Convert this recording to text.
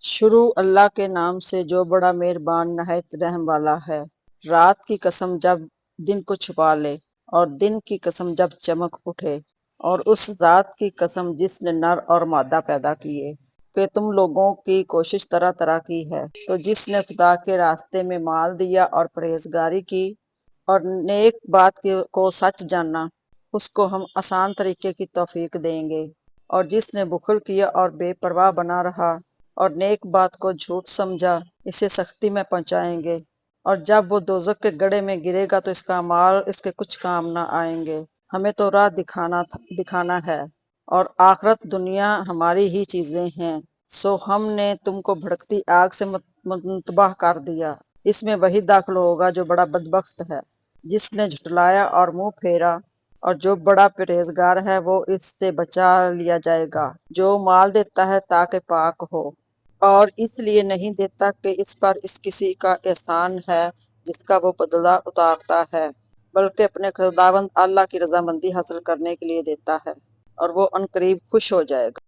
شروع اللہ کے نام سے جو بڑا مہربان نہایت رحم والا ہے۔ رات کی قسم جب دن کو چھپا لے، اور دن کی قسم جب چمک اٹھے، اور اس ذات کی قسم جس نے نر اور مادہ پیدا کیے کہ تم لوگوں کی کوشش طرح طرح کی ہے، تو جس نے خدا کے راستے میں مال دیا اور پرہیزگاری کی اور نیک بات کو سچ جانا، اس کو ہم آسان طریقے کی توفیق دیں گے۔ اور جس نے بخل کیا اور بے پرواہ بنا رہا اور نیک بات کو جھوٹ سمجھا، اسے سختی میں پہنچائیں گے، اور جب وہ دوزخ کے گڑھے میں گرے گا تو اس کا مال اس کے کچھ کام نہ آئیں گے۔ ہمیں تو راہ دکھانا ہے، اور آخرت دنیا ہماری ہی چیزیں ہیں، سو ہم نے تم کو بھڑکتی آگ سے منتباہ کر دیا، اس میں وہی داخل ہوگا جو بڑا بدبخت ہے، جس نے جھٹلایا اور منہ پھیرا، اور جو بڑا پرہیزگار ہے وہ اس سے بچا لیا جائے گا۔ جو مال دیتا ہے تاکہ پاک ہو، اور اس لیے نہیں دیتا کہ اس پر اس کسی کا احسان ہے جس کا وہ بدلہ اتارتا ہے، بلکہ اپنے خداوند اللہ کی رضامندی حاصل کرنے کے لیے دیتا ہے، اور وہ عنقریب خوش ہو جائے گا۔